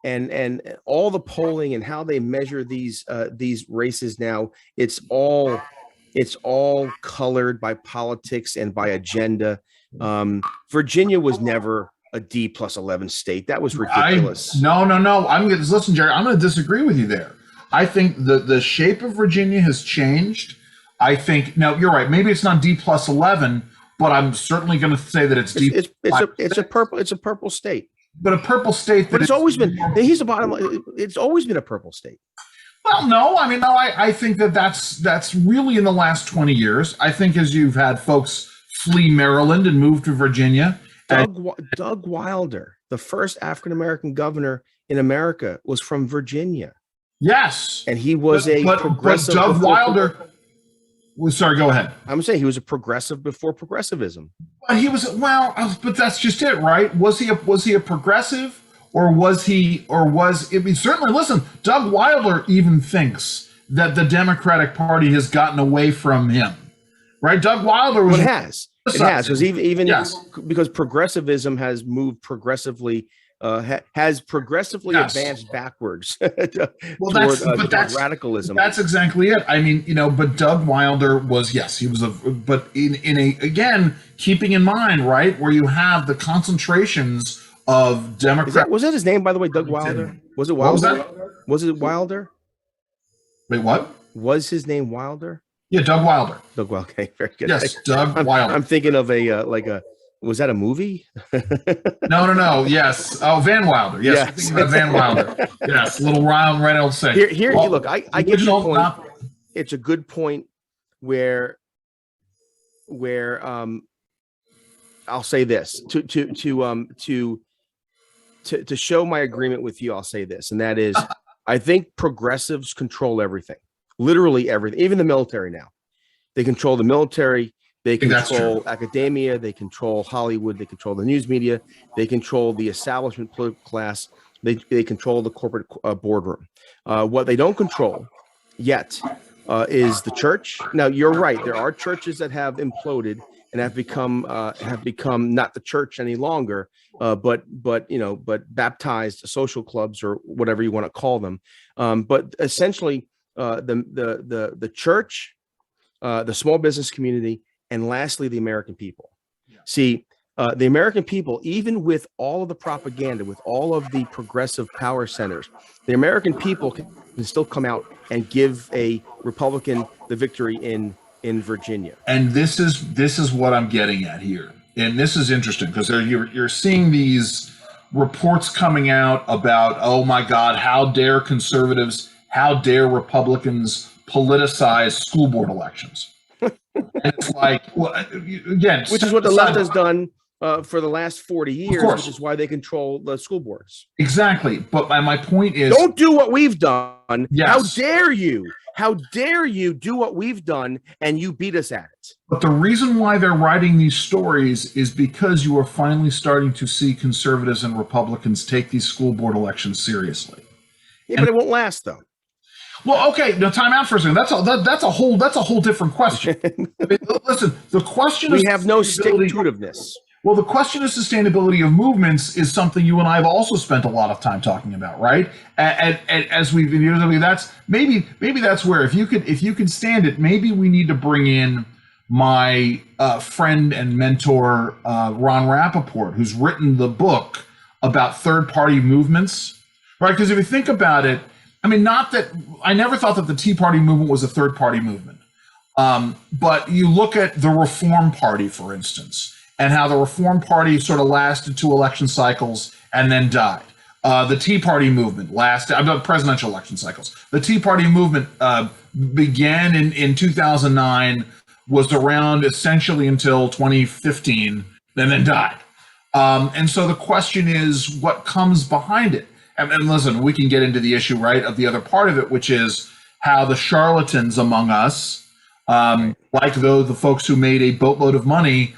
and all the polling and how they measure these races now, it's all It's all colored by politics and by agenda. Virginia was never a D+11 state. That was ridiculous. No. Listen, Jerry, I'm going to disagree with you there. I think the shape of Virginia has changed. I think now you're right. Maybe it's not D+11, but I'm certainly going to say that it's D. It's a purple state. But a purple state. But it's always been. Here's the bottom line. It's always been a purple state. Well, no. I mean, no. I think that's really in the last 20 years. I think as you've had folks flee Maryland and move to Virginia. Doug Wilder, the first African American governor in America, was from Virginia. Yes, and he was progressive. But Doug Wilder. Sorry, go ahead. I'm saying he was a progressive before progressivism. But he was but that's just it, right? Was he a progressive, or was he? I mean, certainly. Listen, Doug Wilder even thinks that the Democratic Party has gotten away from him, right? Doug Wilder was. It has because even because progressivism has moved progressively. Has progressively advanced backwards toward radicalism. That's exactly it. I mean, but Doug Wilder was, he was but again, keeping in mind, right, where you have the concentrations of Democrats. Was that his name, by the way, Doug Wilder? Was it Wilder? Was it Wilder? Wait, what? Was his name Wilder? Yeah, Doug Wilder. Doug Wilder. Okay, very good. Yes, Doug Wilder. I'm thinking of was that a movie? No. Yes. Oh, Van Wilder. Yes. Thinking about Van Wilder. Yes. Little round red old say. Here, look, I get your point. It's a good point where I'll say this to show my agreement with you. I'll say this, and that is, I think progressives control everything, literally everything, even the military now. They control the military. They control academia, they control Hollywood, they control the news media, they control the establishment political class, they control the corporate boardroom. What they don't control yet is the church. Now, you're right. There are churches that have imploded and have become not the church any longer, but baptized social clubs or whatever you want to call them. But essentially, the church, the small business community, and lastly, the American people. See, the American people, even with all of the propaganda, with all of the progressive power centers, the American people can still come out and give a Republican the victory in Virginia. And this is what I'm getting at here. And this is interesting because you're seeing these reports coming out about, oh my God, how dare conservatives, how dare Republicans politicize school board elections? And it's like, well, again, which is what the left has done for the last 40 years, which is why they control the school boards. Exactly. But my point is, don't do what we've done. Yes. How dare you? How dare you do what we've done and you beat us at it? But the reason why they're writing these stories is because you are finally starting to see conservatives and Republicans take these school board elections seriously. Yeah, but it won't last, though. Well, okay. Now, time out for a second. That's a whole different question. I mean, listen, the question we have no stick-to-itiveness. Well, the question of sustainability of movements is something you and I have also spent a lot of time talking about, right? And as we've been using, that's maybe that's where if you could stand it, maybe we need to bring in my friend and mentor Ron Rappaport, who's written the book about third-party movements, right? Because if you think about it. I mean, not that I never thought that the Tea Party movement was a third party movement. But you look at the Reform Party, for instance, and how the Reform Party sort of lasted 2 election cycles and then died. The Tea Party movement lasted, presidential election cycles. The Tea Party movement began in 2009, was around essentially until 2015, and then died. And so the question is, what comes behind it? And listen, we can get into the issue, right, of the other part of it, which is how the charlatans among us, like the folks who made a boatload of money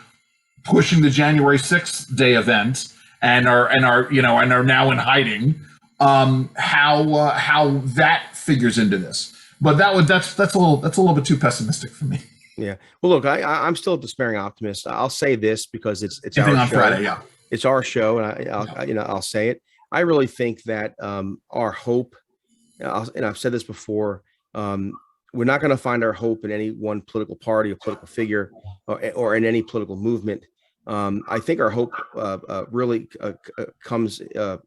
pushing the January 6th day event and are now in hiding, how that figures into this. But that's a little bit too pessimistic for me. Yeah. Well, look, I'm still a despairing optimist. I'll say this because it's our on show. Friday, yeah. It's our show, and I'll say it. I really think that our hope, and I've said this before, we're not going to find our hope in any one political party or political figure or in any political movement. I think our hope really comes to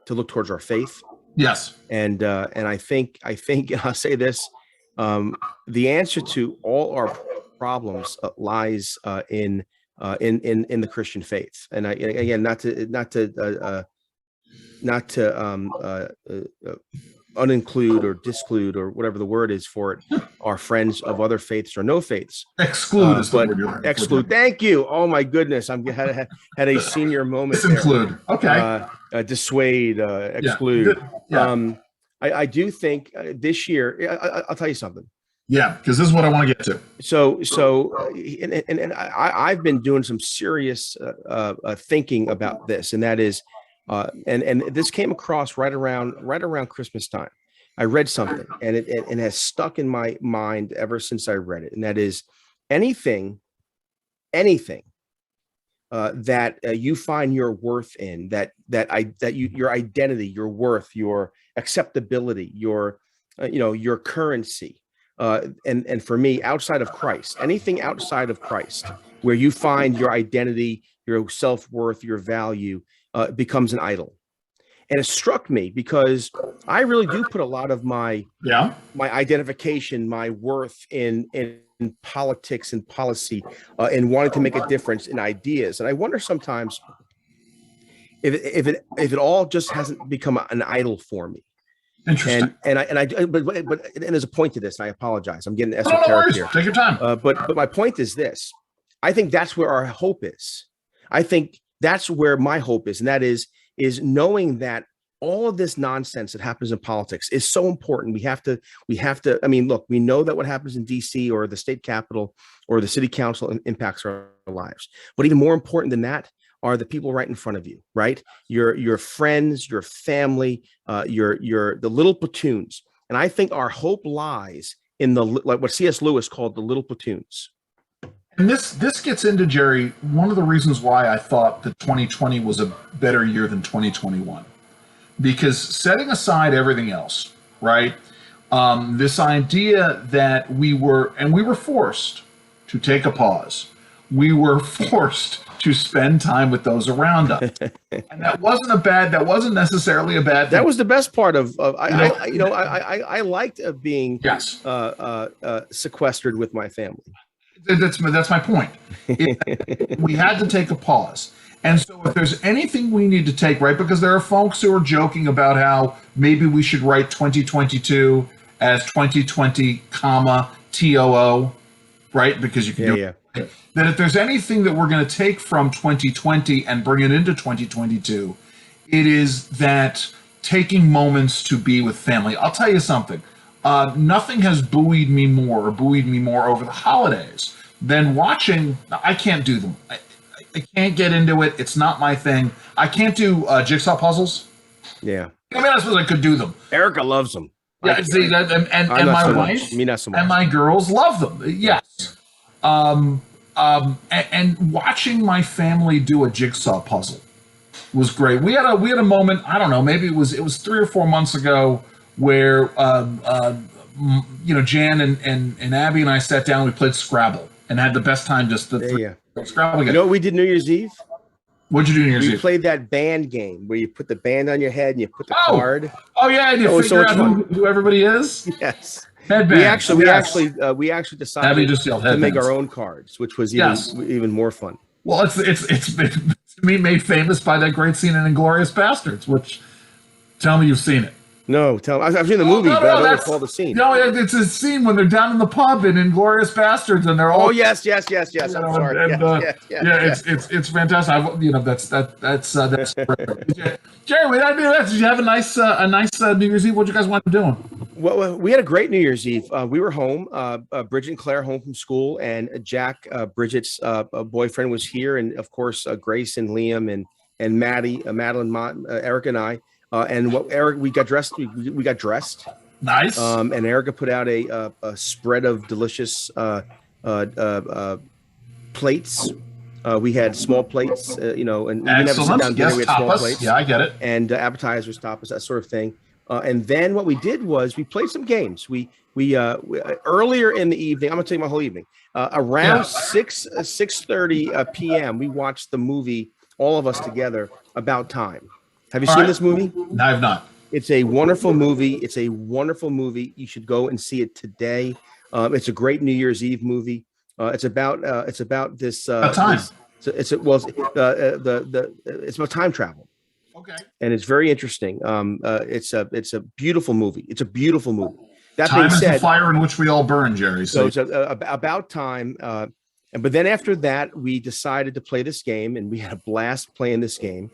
look towards our faith. Yes. And I think and I'll say this, the answer to all our problems lies in the Christian faith. And again, not to uninclude or disclude or whatever the word is for it, our friends of other faiths or no faiths. Exclude is the word you're looking exclude. for. Thank you. Oh my goodness, had a senior moment. Disinclude. Okay. Dissuade. Exclude. Yeah. I do think this year. I'll tell you something. Yeah, because this is what I want to get to. So I've been doing some serious thinking about this, and that is. And this came across right around Christmas time. I read something, and it has stuck in my mind ever since I read it. And that is anything that you find your worth in, your identity, your worth, your acceptability, your currency, and for me, outside of Christ, anything outside of Christ, where you find your identity, your self-worth, your value. Becomes an idol. And it struck me because I really do put a lot of my identification, my worth in politics and policy, and wanting to make a difference in ideas. And I wonder sometimes if it all just hasn't become an idol for me. Interesting. But there's a point to this, and I apologize. I'm getting esoteric here. Take your time. But my point is this: I think that's where our hope is. I think that's where my hope is, and that is knowing that all of this nonsense that happens in politics is so important. We have to. I mean, look, we know that what happens in D.C. or the state capitol or the city council impacts our lives. But even more important than that are the people right in front of you, right? Your friends, your family, the little platoons. And I think our hope lies in like what C.S. Lewis called the little platoons. And this gets into, Jerry, one of the reasons why I thought that 2020 was a better year than 2021. Because setting aside everything else, right? This idea that we were forced to take a pause. We were forced to spend time with those around us. And that wasn't necessarily a bad thing. That was the best part of I liked being sequestered with my family. That's my point. We had to take a pause. And so if there's anything we need to take, right, because there are folks who are joking about how maybe we should write 2022 as 2020, TOO, right? Because you can do it. That if there's anything that we're going to take from 2020 and bring it into 2022, it is that taking moments to be with family. I'll tell you something. Nothing has buoyed me more over the holidays than watching. I can't do them. I can't get into it. It's not my thing. I can't do jigsaw puzzles. Yeah. I mean, I suppose I could do them. Erica loves them. Yeah, see, and my wife and my girls love them. Yes. And watching my family do a jigsaw puzzle was great. We had a moment. I don't know. Maybe it was 3 or 4 months ago where Jan and Abby and I sat down. We played Scrabble and had the best time. Just Scrabble. You know what we did New Year's Eve? What'd you do New Year's Eve? We played that band game where you put the band on your head and you put the card. Oh yeah, and you figure out who everybody is. Yes. Headband. We actually decided to make our own cards, which was even more fun. Well, it's to me made famous by that great scene in Inglourious Bastards. Which, tell me you've seen it. No, I've seen the movie, but I don't recall the scene. No, it's a scene when they're down in the pub in Inglourious Bastards, and they're all. Oh yes. I'm sorry. It's fantastic. That's great. Jerry, we gotta do that. Did you have a nice New Year's Eve? What did you guys want to do? Well, we had a great New Year's Eve. We were home. Bridget and Claire home from school, and Jack, Bridget's boyfriend, was here, and of course Grace and Liam and Maddie, Madeline, Eric, and I. We got dressed. We got dressed. Nice. And Erica put out a spread of delicious plates. We had small plates, and we never sit down dinner. We had small plates. Yeah, I get it. And appetizers, tapas, that sort of thing. And then what we did was we played some games. We earlier in the evening, I'm gonna tell you my whole evening. Around 6:30 p.m. we watched the movie, all of us together, About Time. Have you seen this movie? No, I have not. It's a wonderful movie. It's a wonderful movie. You should go and see it today. It's a great New Year's Eve movie. It's about this. Time. It's about time travel. Okay. And it's very interesting. It's a beautiful movie. It's a beautiful movie. That Time being said, is the fire in which we all burn, Jerry. so it's about time. But then after that, we decided to play this game, and we had a blast playing this game.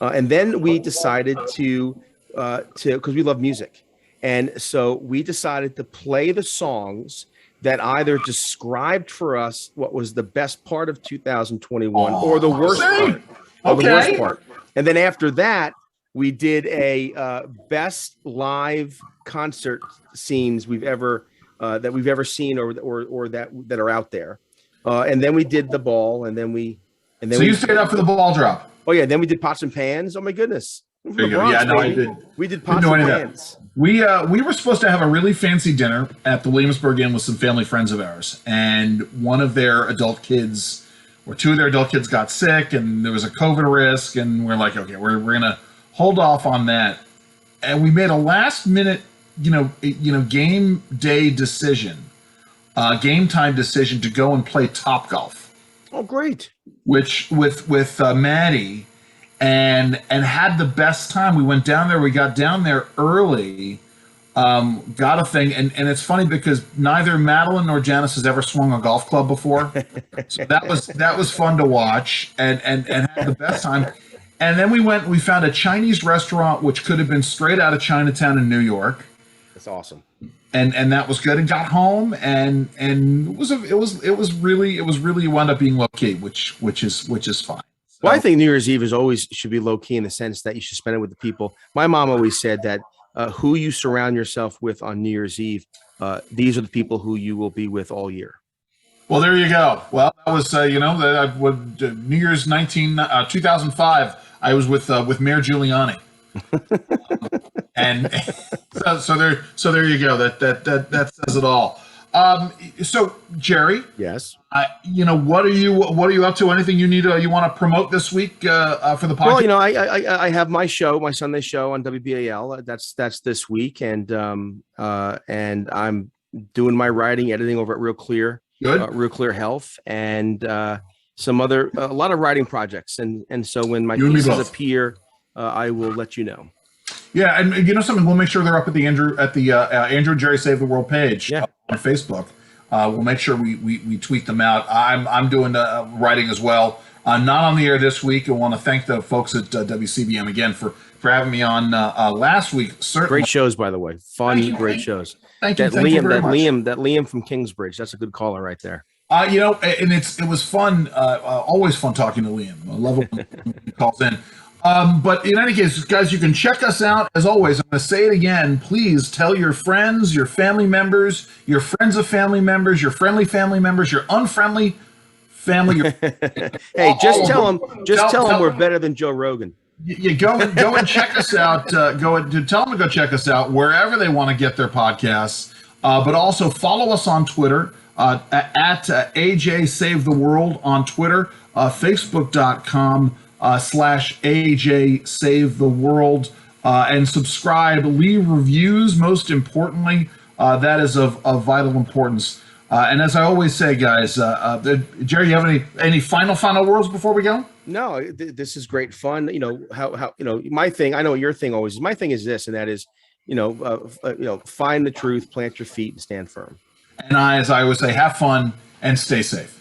And then we decided to because we love music, and so we decided to play the songs that either described for us what was the best part of 2021 or the worst part. The worst part. And then after that, we did a best live concert scenes we've ever seen or that are out there. And then we did the ball, and then you stayed up for the ball drop. Oh yeah, then we did pots and pans. Oh my goodness. There you go. Yeah, no, I did. We did pots and pans. We were supposed to have a really fancy dinner at the Williamsburg Inn with some family friends of ours, and one of their adult kids, or two of their adult kids, got sick, and there was a COVID risk, and we're like, okay, we're gonna hold off on that, and we made a last minute, game day decision, game time decision to go and play Topgolf. Oh, great! Which with Maddie. And had the best time. We went down there. We got down there early, got a thing. And it's funny because neither Madeline nor Janice has ever swung a golf club before. So that was fun to watch and had the best time. And then we found a Chinese restaurant, which could have been straight out of Chinatown in New York. That's awesome. And that was good. And got home and it was really wound up being low key, which is fine. Well, I think New Year's Eve should be low key in the sense that you should spend it with the people. My mom always said that who you surround yourself with on New Year's Eve, these are the people who you will be with all year. Well, there you go. Well, that was New Year's 2005. I was with Mayor Giuliani, and so there you go. That says it all. So Jerry, yes, what are you up to? Anything you want to promote this week for the podcast? Well, I have my Sunday show on WBAL. That's this week, and I'm doing my writing, editing over at Real Clear Health, and a lot of writing projects. And so when my pieces appear, I will let you know. Yeah, and something, we'll make sure they're up at the Andrew and Jerry Save the World page on Facebook. We'll make sure we tweet them out. I'm doing writing as well. Not on the air this week. I want to thank the folks at WCBM again for having me on last week. Certainly. Great shows, by the way. Great shows. Thank you. Liam from Kingsbridge. That's a good caller right there. And it was fun. Always fun talking to Liam. I love it when he calls in. But in any case, guys, you can check us out. As always, I'm going to say it again. Please tell your friends, your family members, your friends of family members, your friendly family members, your unfriendly family. Hey, just tell them we're better than Joe Rogan. You go and check us out. Tell them to go check us out wherever they want to get their podcasts. But also follow us on Twitter at AJ Save the World on Twitter, Facebook.com. /AJ Save the World, and subscribe, leave reviews. Most importantly, that is of vital importance. And as I always say, guys, Jerry, you have any final words before we go? No, this is great fun. How my thing. I know what your thing always is. My thing is this, and that is, find the truth, plant your feet, and stand firm. And as I always say, have fun and stay safe.